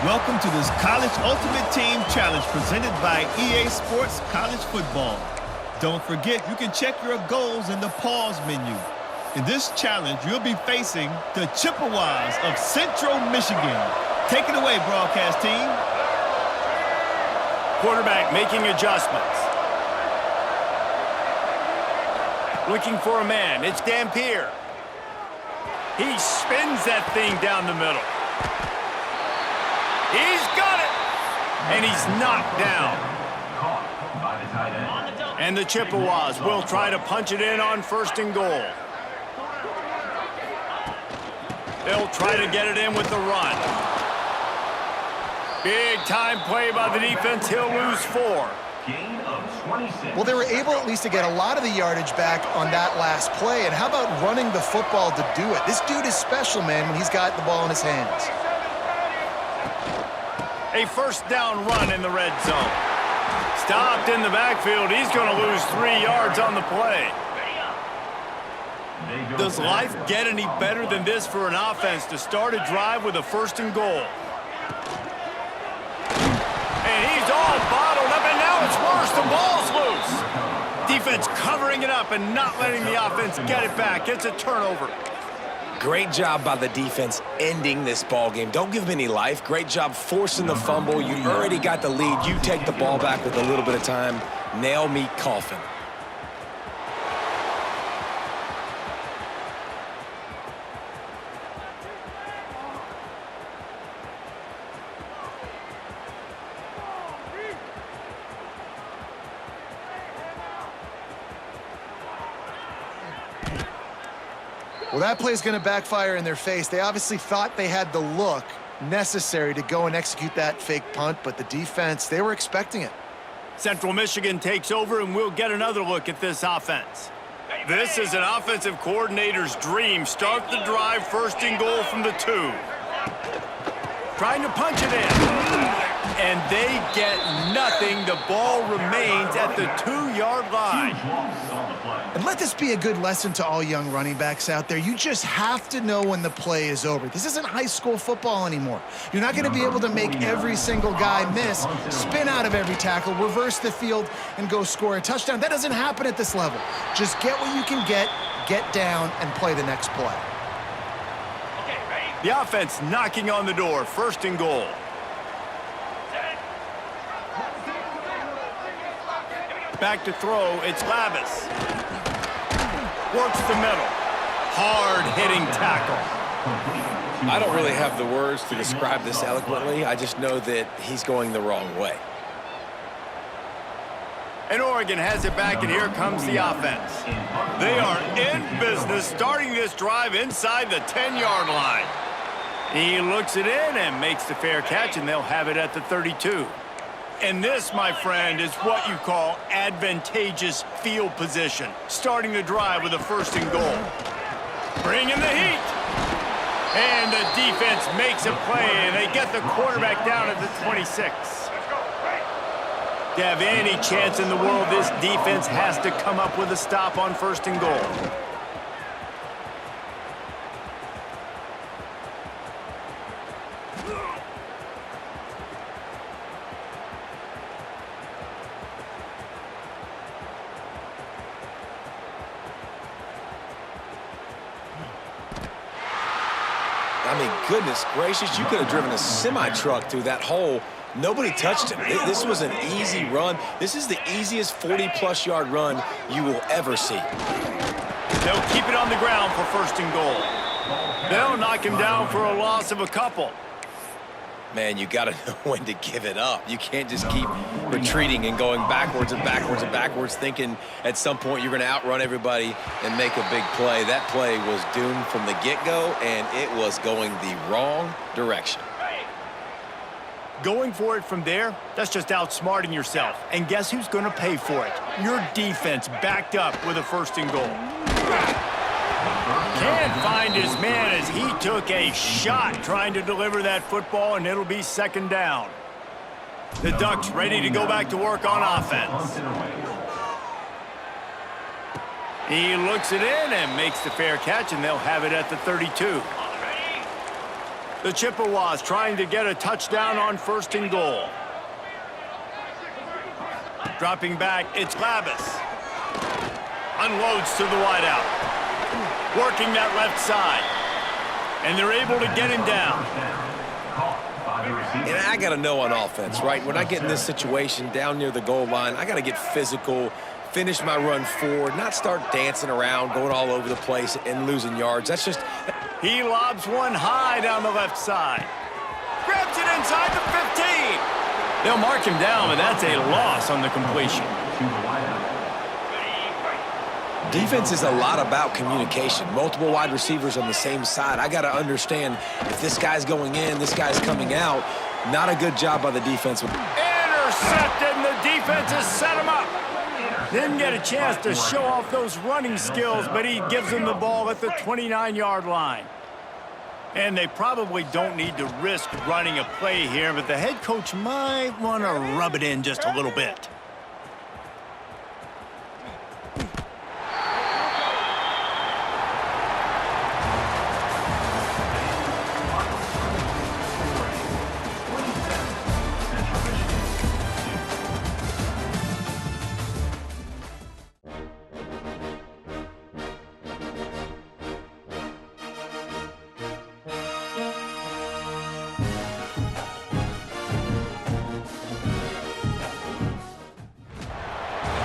Welcome to this College Ultimate Team Challenge presented by EA Sports College Football. Don't forget, you can check your goals in the pause menu. In this challenge, you'll be facing the Chippewas of Central Michigan. Take it away, broadcast team. Quarterback making adjustments. Looking for a man. It's Dampier. He spins that thing down the middle. He's got it. And he's knocked down. And the Chippewas will try to punch it in on 1st and goal. They'll try to get it in with the run. Big time play by the defense. He'll lose 4. Well, they were able at least to get a lot of the yardage back on that last play. And how about running the football to do it? This dude is special, man, when he's got the ball in his hands. A 1st down run in the red zone. Stopped in the backfield. He's going to lose 3 yards on the play. Does life get any better than this for an offense to start a drive with a 1st and goal? And he's all bottled up, and now it's worse. The ball's loose. Defense covering it up and not letting the offense get it back. It's a turnover. Great job by the defense ending this ball game. Don't give them any life. Great job forcing the fumble. You already got the lead. You take the ball back with a little bit of time. Nail meet coffin. Well, that play is going to backfire in their face. They obviously thought they had the look necessary to go and execute that fake punt, but the defense, they were expecting it. Central Michigan takes over, and we'll get another look at this offense. This is an offensive coordinator's dream. Start the drive, 1st and goal from the 2. Trying to punch it in. And they get nothing. The ball remains at the 2-yard line. And let this be a good lesson to all young running backs out there. You just have to know when the play is over. This isn't high school football anymore. You're not going to be able to make every single guy miss, spin out of every tackle, reverse the field, and go score a touchdown. That doesn't happen at this level. Just get what you can get down, and play the next play. The offense knocking on the door, 1st and goal. Back to throw, it's Lavis. Works the middle. Hard-hitting tackle. I don't really have the words to describe this eloquently. I just know that he's going the wrong way. And Oregon has it back, and here comes the offense. They are in business, starting this drive inside the 10-yard line. He looks it in and makes the fair catch, and they'll have it at the 32. And this, my friend, is what you call advantageous field position. Starting the drive with a 1st and goal. Bringing the heat. And the defense makes a play, and they get the quarterback down at the 26. To have any chance in the world, this defense has to come up with a stop on 1st and goal. I mean, goodness gracious, you could have driven a semi-truck through that hole. Nobody touched him. This was an easy run. This is the easiest 40-plus yard run you will ever see. They'll keep it on the ground for 1st and goal. They'll knock him down for a loss of a couple. Man, you got to know when to give it up. You can't just keep retreating and going backwards and backwards and backwards, thinking at some point you're going to outrun everybody and make a big play. That play was doomed from the get-go, and it was going the wrong direction. Going for it from there, that's just outsmarting yourself. And guess who's going to pay for it? Your defense backed up with a 1st and goal. Can't find his man as he took a shot trying to deliver that football, and it'll be 2nd down. The Ducks ready to go back to work on offense. He looks it in and makes the fair catch, and they'll have it at the 32. The Chippewas trying to get a touchdown on 1st and goal. Dropping back, it's Labus. Unloads to the wideout. Working that left side. And they're able to get him down. And I got to know on offense, right? When I get in this situation down near the goal line, I got to get physical, finish my run forward, not start dancing around, going all over the place and losing yards. That's just... He lobs one high down the left side. Grabs it inside the 15. They'll mark him down, but that's a loss on the completion. Defense is a lot about communication. Multiple wide receivers on the same side. I got to understand if this guy's going in, this guy's coming out. Not a good job by the defense. Intercepted, and the defense has set him up. Didn't get a chance to show off those running skills, but he gives him the ball at the 29-yard line. And they probably don't need to risk running a play here, but the head coach might want to rub it in just a little bit.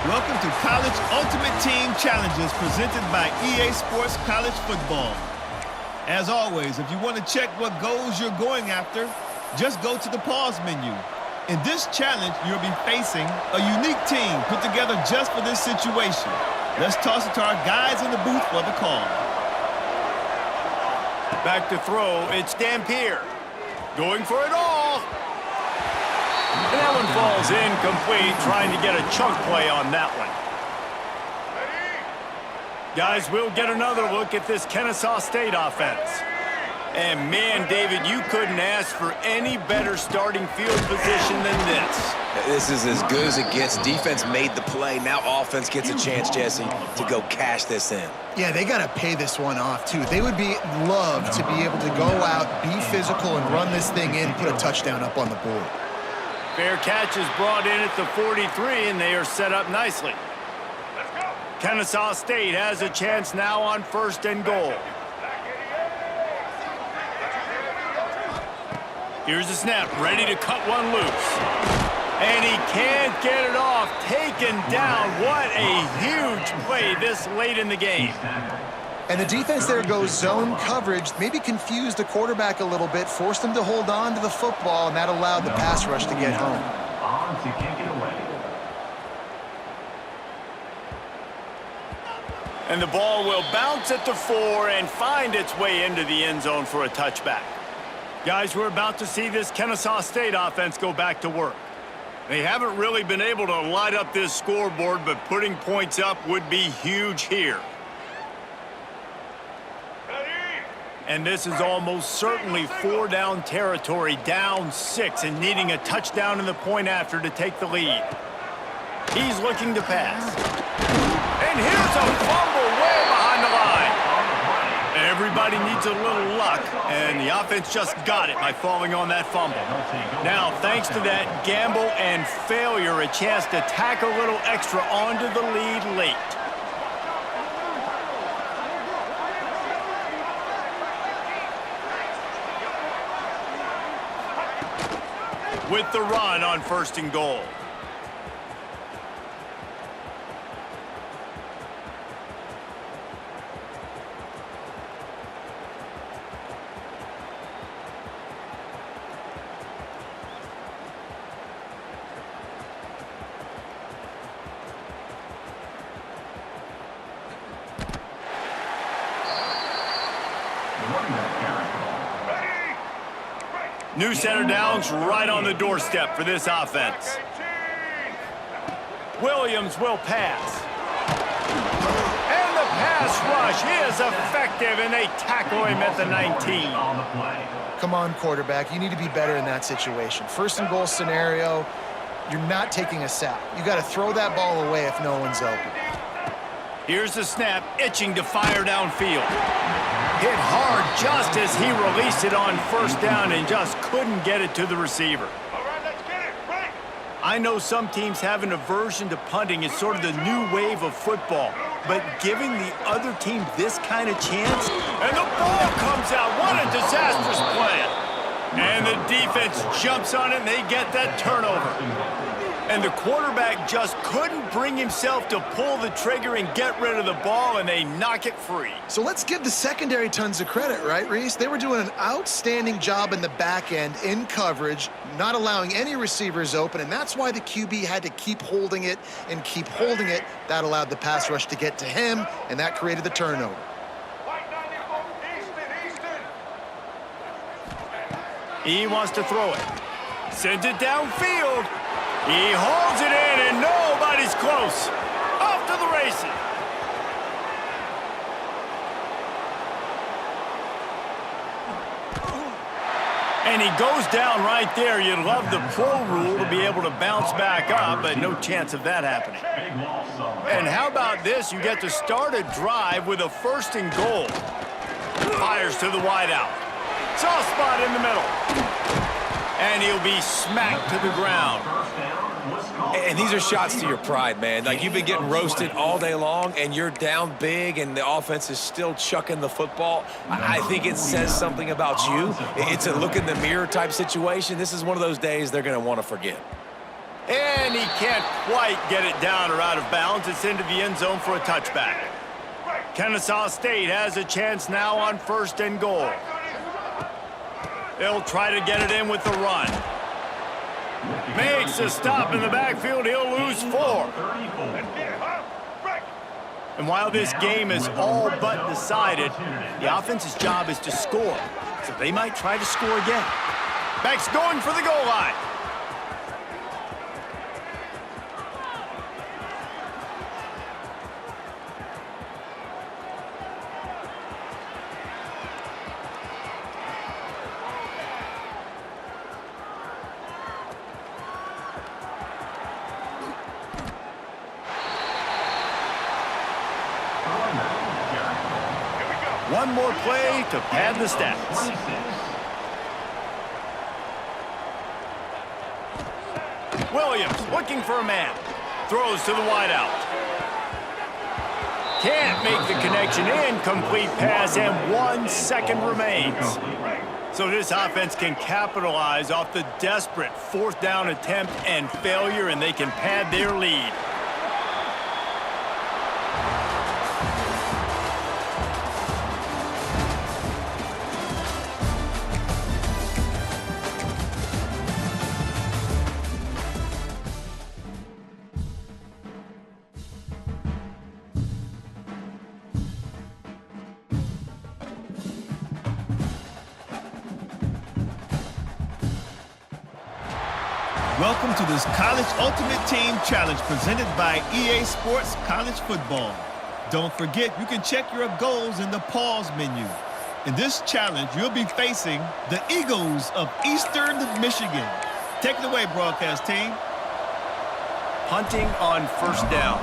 Welcome to College Ultimate Team Challenges presented by EA Sports College Football. As always, if you want to check what goals you're going after, just go to the pause menu. In this challenge, you'll be facing a unique team put together just for this situation. Let's toss it to our guys in the booth for the call. Back to throw, it's Dampier. Going for it all. And that one falls incomplete, trying to get a chunk play on that one. Guys, we'll get another look at this Kennesaw State offense. And man, David, you couldn't ask for any better starting field position than this. This is as good as it gets. Defense made the play. Now offense gets a chance, Jesse, to go cash this in. Yeah, they got to pay this one off, too. They would love to be able to go out, be physical, and run this thing in, put a touchdown up on the board. Fair catch is brought in at the 43, and they are set up nicely. Kennesaw State has a chance now on 1st and goal. Here's the snap, ready to cut one loose. And he can't get it off, taken down. What a huge play this late in the game. And the defense there goes zone coverage, maybe confused the quarterback a little bit, forced him to hold on to the football, and that allowed the pass rush to get home. And the ball will bounce at the 4 and find its way into the end zone for a touchback. Guys, we're about to see this Kennesaw State offense go back to work. They haven't really been able to light up this scoreboard, but putting points up would be huge here. And this is almost certainly 4-down territory, down 6, and needing a touchdown in the point after to take the lead. He's looking to pass. And here's a fumble way behind the line. Everybody needs a little luck, and the offense just got it by falling on that fumble. Now, thanks to that gamble and failure, a chance to tack a little extra onto the lead late. With the run on 1st and goal. New center downs right on the doorstep for this offense. Williams will pass. And the pass rush is effective, and they tackle him at the 19. Come on, quarterback. You need to be better in that situation. 1st and goal scenario, you're not taking a sack. You got to throw that ball away if no one's open. Here's the snap, itching to fire downfield. Hit hard just as he released it on first down and just couldn't get it to the receiver. I know some teams have an aversion to punting. It's sort of the new wave of football. But giving the other team this kind of chance, and the ball comes out. What a disastrous play. And the defense jumps on it, and they get that turnover. And the quarterback just couldn't bring himself to pull the trigger and get rid of the ball, and they knock it free. So let's give the secondary tons of credit, right, Reese? They were doing an outstanding job in the back end in coverage, not allowing any receivers open, and that's why the QB had to keep holding it and keep holding it. That allowed the pass rush to get to him, and that created the turnover. He wants to throw it. Sends it downfield. He holds it in, and nobody's close. Off to the races. And he goes down right there. You'd love the pro rule to be able to bounce back up, but no chance of that happening. And how about this? You get to start a drive with a 1st and goal. Fires to the wideout. Soft spot in the middle. And he'll be smacked to the ground. And these are shots to your pride, man. Like, you've been getting roasted all day long, and you're down big, and the offense is still chucking the football. I think it says something about you. It's a look in the mirror type situation. This is one of those days they're going to want to forget. And he can't quite get it down or out of bounds. It's into the end zone for a touchback. Kennesaw State has a chance now on 1st and goal. They'll try to get it in with the run. Makes a stop in the backfield. He'll lose 4. And while this game is all but decided, the offense's job is to score. So they might try to score again. Back's going for the goal line. One more play to pad the stats. Williams looking for a man. Throws to the wideout. Can't make the connection. Incomplete pass, and 1 second remains. So this offense can capitalize off the desperate 4th down attempt and failure, and they can pad their lead. Welcome to this College Ultimate Team Challenge presented by EA Sports College Football. Don't forget, you can check your goals in the pause menu. In this challenge, you'll be facing the Eagles of Eastern Michigan. Take it away, broadcast team. Punting on 1st down.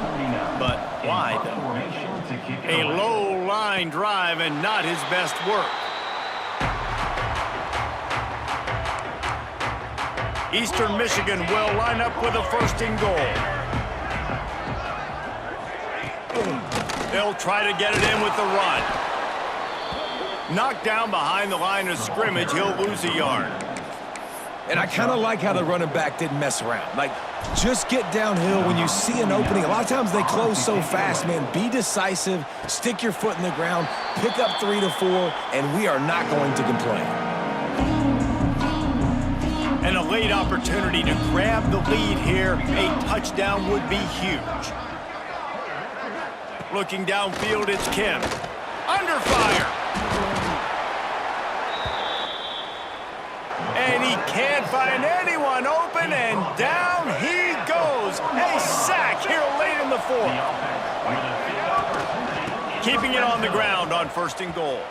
But why, though? A low line drive and not his best work. Eastern Michigan will line up with a 1st and goal. They'll try to get it in with the run. Knocked down behind the line of scrimmage. He'll lose a yard. And I kind of like how the running back didn't mess around. Like, just get downhill when you see an opening. A lot of times they close so fast, man. Be decisive, stick your foot in the ground, pick up 3 to 4, and we are not going to complain. And a late opportunity to grab the lead here. A touchdown would be huge. Looking downfield, it's Kim. Under fire. And he can't find anyone open, and down he goes. A sack here late in the 4th. Keeping it on the ground on 1st and goal.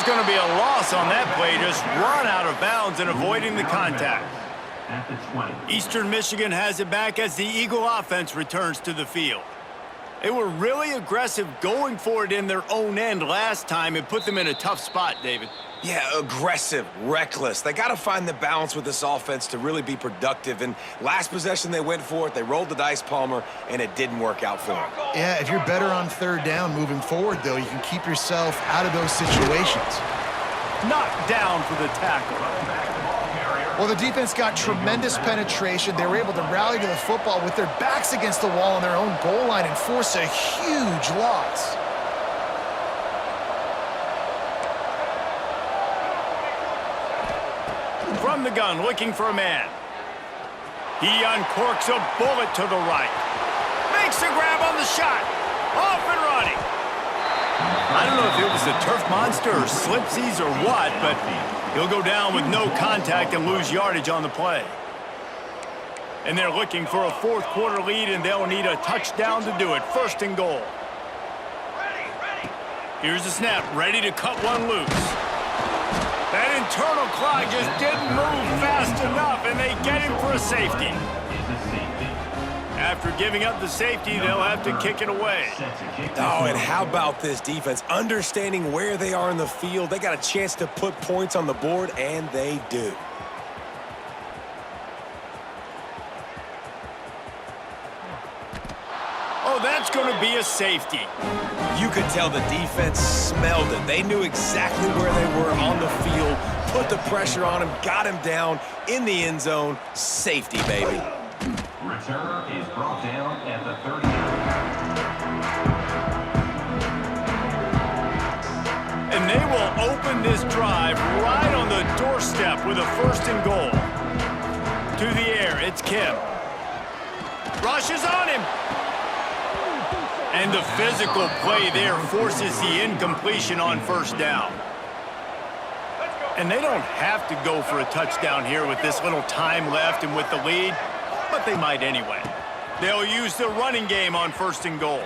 There's going to be a loss on that play. Just run out of bounds and avoiding the contact. Eastern Michigan has it back as the Eagle offense returns to the field. They were really aggressive going for it in their own end last time and put them in a tough spot, David. Yeah, aggressive, reckless. They got to find the balance with this offense to really be productive. And last possession, they went for it. They rolled the dice, Palmer, and it didn't work out for them. Yeah, if you're better on third down moving forward, though, you can keep yourself out of those situations. Knocked down for the tackle. Well, the defense got tremendous penetration. They were able to rally to the football with their backs against the wall on their own goal line and force a huge loss. From the gun, looking for a man. He uncorks a bullet to the right. Makes a grab on the shot. Off and running. I don't know if it was the turf monster or slipsies or what, but he'll go down with no contact and lose yardage on the play. And they're looking for a fourth quarter lead, and they'll need a touchdown to do it. First and goal. Here's the snap, ready to cut one loose. That internal clock just didn't move fast enough, and they get him for a safety. After giving up the safety, they'll have to kick it away. Oh, and how about this defense? Understanding where they are in the field, they got a chance to put points on the board, and they do. Oh, that's going to be a safety. You could tell the defense smelled it. They knew exactly where they were on the field, put the pressure on him, got him down in the end zone. Safety, baby. Returner is brought down at the 30. And they will open this drive right on the doorstep with a first and goal. To the air, it's Kim. Rushes on him. And the physical play there forces the incompletion on first down. And they don't have to go for a touchdown here with this little time left and with the lead, but they might anyway. They'll use the running game on first and goal.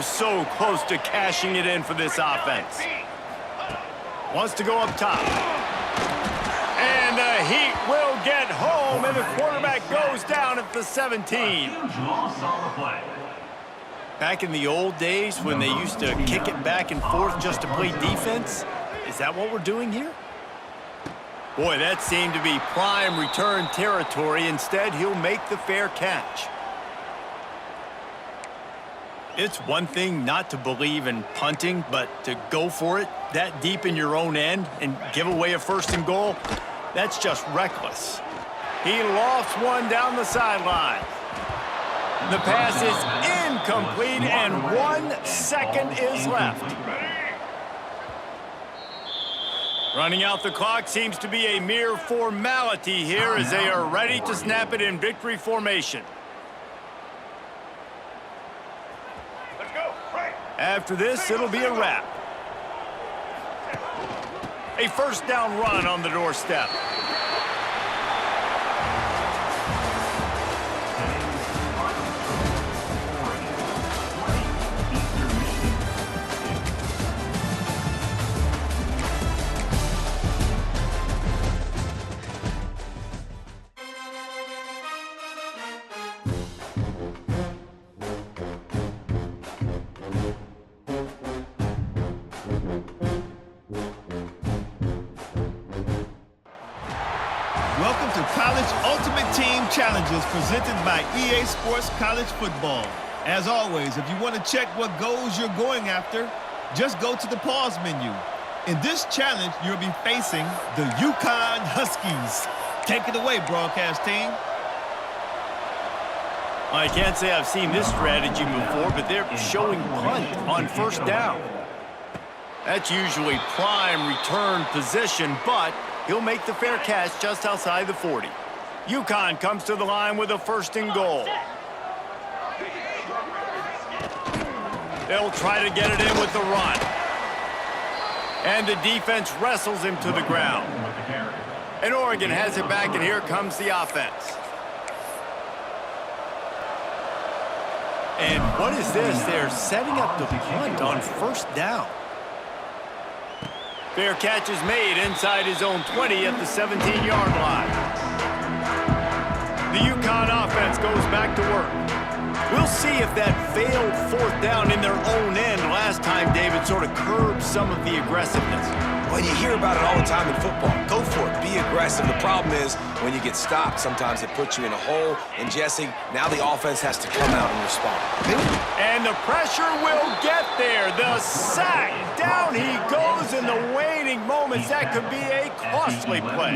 So close to cashing it in for this offense. Wants to go up top. And the Heat will get home, and the quarterback goes down at the 17. Back in the old days when they used to kick it back and forth just to play defense, is that what we're doing here? Boy, that seemed to be prime return territory. Instead, he'll make the fair catch. It's one thing not to believe in punting, but to go for it that deep in your own end and give away a first and goal, that's just reckless. He lofts one down the sideline. The pass is incomplete, and 1 second is left. Running out the clock seems to be a mere formality here as they are ready to snap it in victory formation. After this, it'll be a wrap. A first down run on the doorstep. Welcome to College Ultimate Team Challenges presented by EA Sports College Football. As always, if you want to check what goals you're going after, just go to the pause menu. In this challenge, you'll be facing the UConn Huskies. Take it away, broadcast team. I can't say I've seen this strategy before, but they're showing punt on first down. That's usually prime return position, but he'll make the fair catch just outside the 40. UConn comes to the line with a first and goal. They'll try to get it in with the run. And the defense wrestles him to the ground. And Oregon has it back, and here comes the offense. And what is this? They're setting up the punt on first down. Fair catch is made inside his own 20 at the 17-yard line. The UConn offense goes back to work. We'll see if that failed fourth down in their own end last time, David, sort of curbed some of the aggressiveness. Well, you hear about it all the time in football. Go for it. Be aggressive. The problem is when you get stopped, sometimes it puts you in a hole. And, Jesse, now the offense has to come out and respond. And the pressure will get there. The sack. Down he goes in the waning moments. That could be a costly play.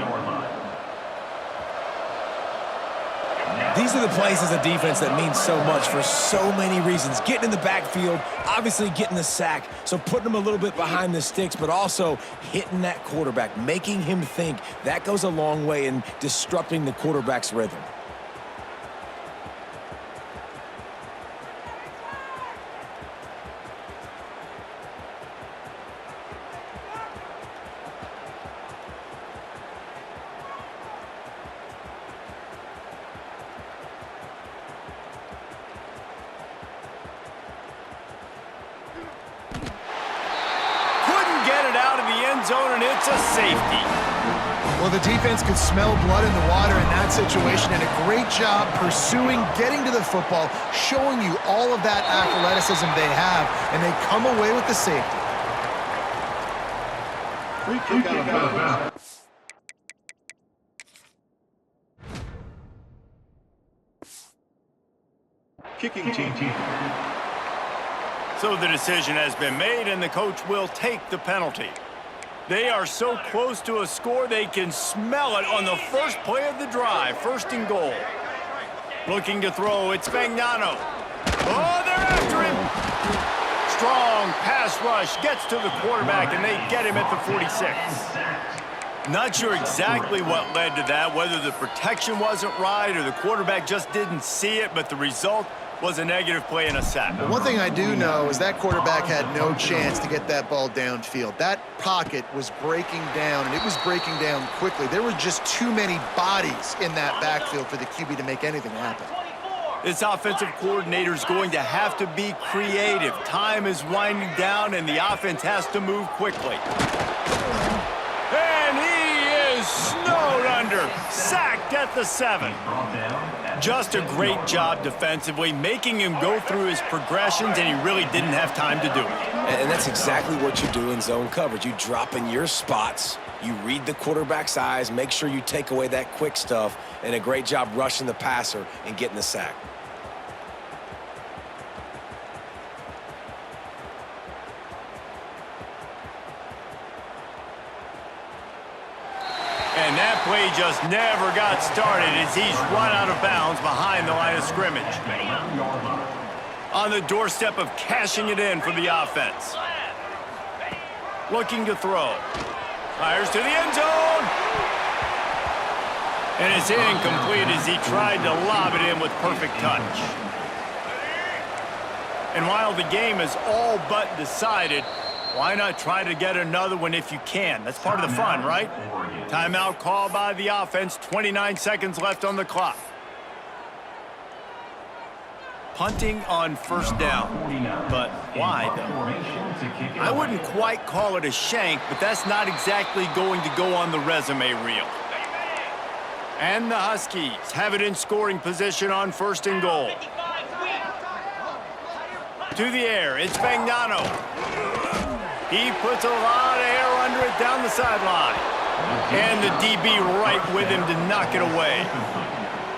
These are the plays as a defense that mean so much for so many reasons. Getting in the backfield, obviously getting the sack, so putting them a little bit behind the sticks, but also hitting that quarterback, making him think. That goes a long way in disrupting the quarterback's rhythm. Zone, and it's a safety. Well, the defense could smell blood in the water in that situation, and a great job pursuing, getting to the football, showing you all of that athleticism they have, and they come away with the safety. Free kick out of bounds. Kicking team. So the decision has been made, and the coach will take the penalty. They are so close to a score, they can smell it on the first play of the drive. First and goal. Looking to throw, it's Fagnano. Oh, they're after him. Strong pass rush, gets to the quarterback, and they get him at the 46. Not sure exactly what led to that, whether the protection wasn't right or the quarterback just didn't see it, but the result was a negative play and a sack. One thing I do know is that quarterback had no chance to get that ball downfield. That pocket was breaking down, and it was breaking down quickly. There were just too many bodies in that backfield for the QB to make anything happen. This offensive coordinator is going to have to be creative. Time is winding down, and the offense has to move quickly. And he is snowed under, sacked at the 7. Just a great job defensively, making him go through his progressions, and he really didn't have time to do it. And that's exactly what you do in zone coverage. You drop in your spots, you read the quarterback's eyes, make sure you take away that quick stuff, and a great job rushing the passer and getting the sack. And that play just never got started as he's run out of bounds behind the line of scrimmage. On the doorstep of cashing it in for the offense. Looking to throw. Fires to the end zone. And it's incomplete as he tried to lob it in with perfect touch. And while the game is all but decided, why not try to get another one if you can? That's part of the fun, right? Timeout called by the offense. 29 seconds left on the clock. Punting on first down. But why, though? I wouldn't quite call it a shank, but that's not exactly going to go on the resume reel. And the Huskies have it in scoring position on first and goal. To the air, it's Fagnano. He puts a lot of air under it down the sideline. And the DB right with him to knock it away.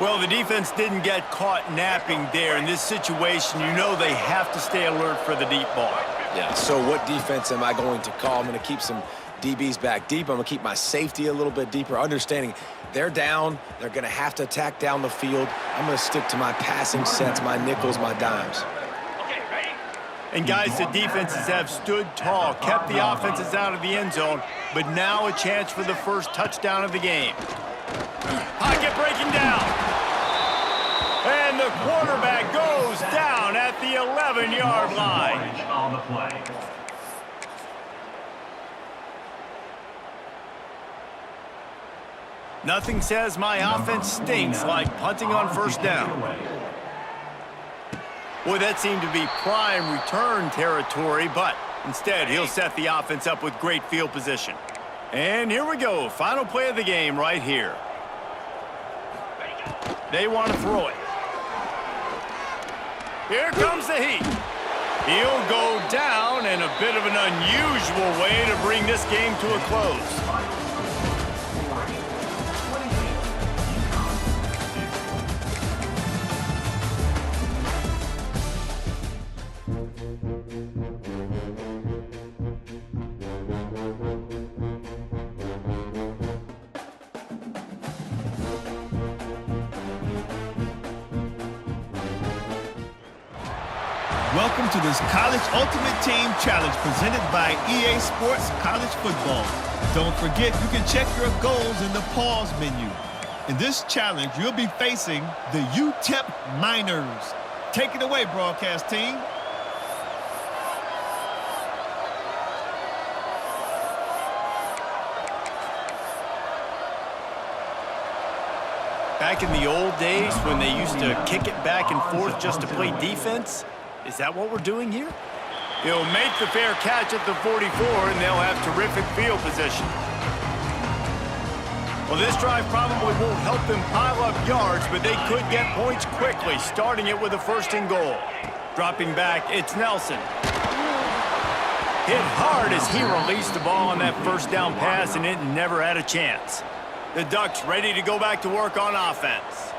Well, the defense didn't get caught napping there. In this situation, you know they have to stay alert for the deep ball. Yeah, so what defense am I going to call? I'm going to keep some DBs back deep. I'm going to keep my safety a little bit deeper, understanding they're down. They're going to have to attack down the field. I'm going to stick to my passing sets, my nickels, my dimes. And, guys, the defenses have stood tall, kept the offenses out of the end zone, but now a chance for the first touchdown of the game. Pocket breaking down. And the quarterback goes down at the 11-yard line. On the play. Nothing says my offense stinks like punting on first down. Boy, that seemed to be prime return territory, but instead he'll set the offense up with great field position. And here we go, final play of the game right here. They want to throw it. Here comes the heat. He'll go down in a bit of an unusual way to bring this game to a close. Welcome to this College Ultimate Team Challenge presented by EA Sports College Football. Don't forget, you can check your goals in the pause menu. In this challenge, you'll be facing the UTEP Miners. Take it away, broadcast team. Back in the old days when they used to kick it back and forth just to play defense, is that what we're doing here? He'll make the fair catch at the 44, and they'll have terrific field position. Well, this drive probably won't help them pile up yards, but they could get points quickly, starting it with a 1st and goal. Dropping back, it's Nelson. Hit hard as he released the ball on that 1st down pass, and it never had a chance. The Ducks ready to go back to work on offense.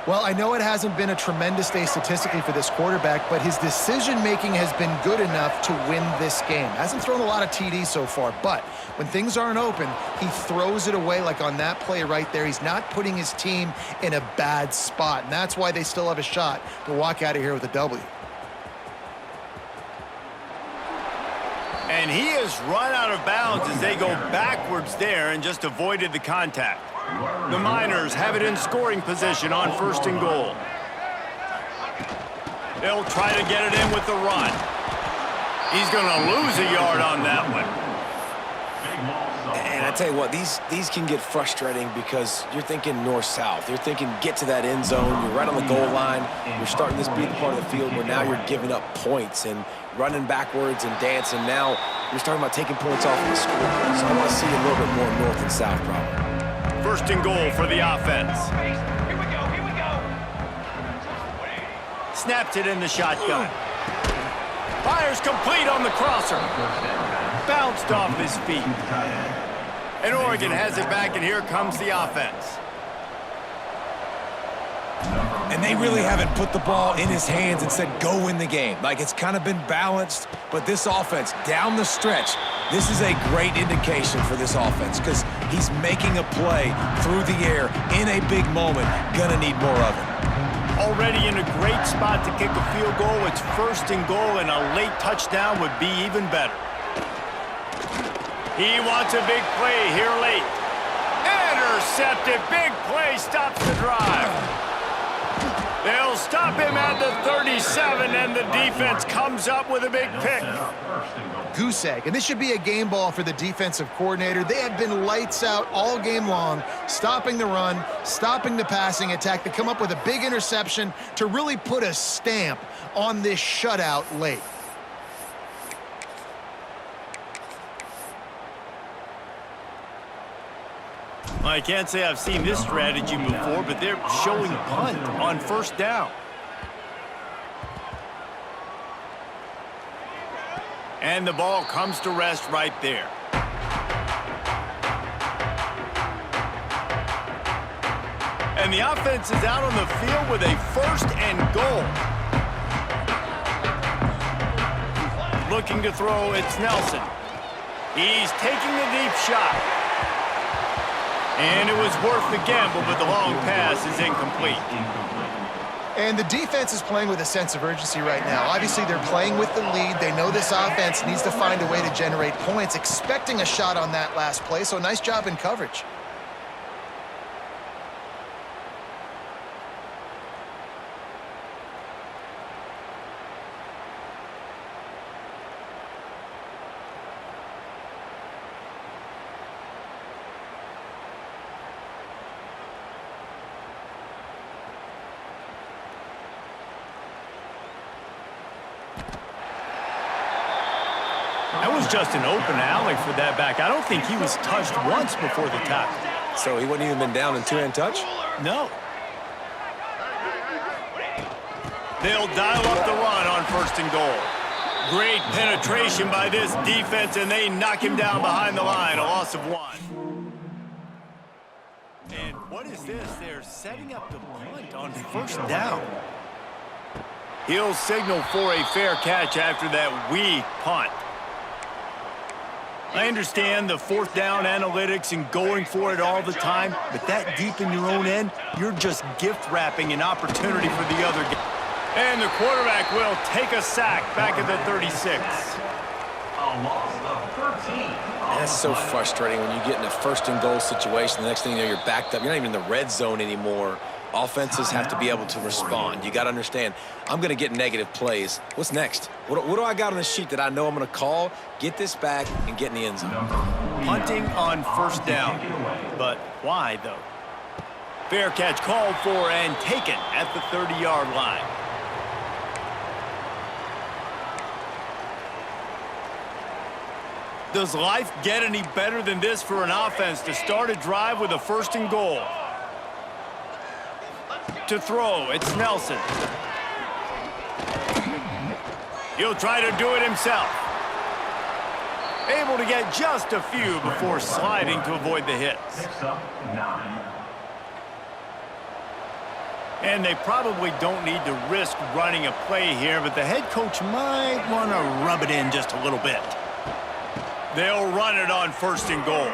Well, I know it hasn't been a tremendous day statistically for this quarterback, but his decision-making has been good enough to win this game. Hasn't thrown a lot of TDs so far, but when things aren't open, he throws it away like on that play right there. He's not putting his team in a bad spot, and that's why they still have a shot to walk out of here with a W. And he has run out of bounds as they go backwards there and just avoided the contact. The Miners have it in scoring position on 1st and goal. They'll try to get it in with the run. He's going to lose a yard on that one. And I tell you what, these can get frustrating because you're thinking north-south. You're thinking get to that end zone. You're right on the goal line. You're starting this be the part of the field where now you're giving up points and running backwards and dancing. Now you're starting about taking points off of the score. So I want to see a little bit more north and south probably. 1st and goal for the offense. Here we go. Snaps it in the shotgun. Fires complete on the crosser. Bounced off his feet. And Oregon has it back, and here comes the offense. And they really haven't put the ball in his hands and said, go win the game. Like, it's kind of been balanced, but this offense, down the stretch, this is a great indication for this offense because he's making a play through the air in a big moment. Gonna need more of it. Already in a great spot to kick a field goal. It's 1st and goal, and a late touchdown would be even better. He wants a big play here late. Intercepted. Big play stops the drive. They'll stop him at the 37, and the defense comes up with a big pick. Goose egg, and this should be a game ball for the defensive coordinator. They have been lights out all game long, stopping the run, stopping the passing attack to come up with a big interception to really put a stamp on this shutout late. I can't say I've seen this strategy before, but they're showing punt on 1st down. And the ball comes to rest right there. And the offense is out on the field with a 1st and goal. Looking to throw, it's Nelson. He's taking the deep shot. And it was worth the gamble, but the long pass is incomplete. And the defense is playing with a sense of urgency right now. Obviously, they're playing with the lead. They know this offense needs to find a way to generate points, expecting a shot on that last play, so nice job in coverage. just an open alley for that back. I don't think he was touched once before the tackle. So he wouldn't even been down in two-hand touch? No. They'll dial up the run on 1st and goal. Great penetration by this defense, and they knock him down behind the line, a loss of 1. And what is this? They're setting up the punt on 1st down. He'll signal for a fair catch after that weak punt. I understand the 4th down analytics and going for it all the time, but that deep in your own end, you're just gift-wrapping an opportunity for the other guy. And the quarterback will take a sack back at the 36. A loss of 13. That's so frustrating when you get in a 1st and goal situation. The next thing you know, you're backed up. You're not even in the red zone anymore. Offenses have to be able to respond. You got to understand, I'm going to get negative plays. What's next? What do I got on the sheet that I know I'm going to call, get this back, and get in the end zone? Punting on 1st down. But why, though? Fair catch called for and taken at the 30-yard line. Does life get any better than this for an offense to start a drive with a 1st and goal? To throw, it's Nelson. He'll try to do it himself. Able to get just a few before sliding to avoid the hits. Picks up 9. And they probably don't need to risk running a play here, but the head coach might want to rub it in just a little bit. They'll run it on 1st and goal.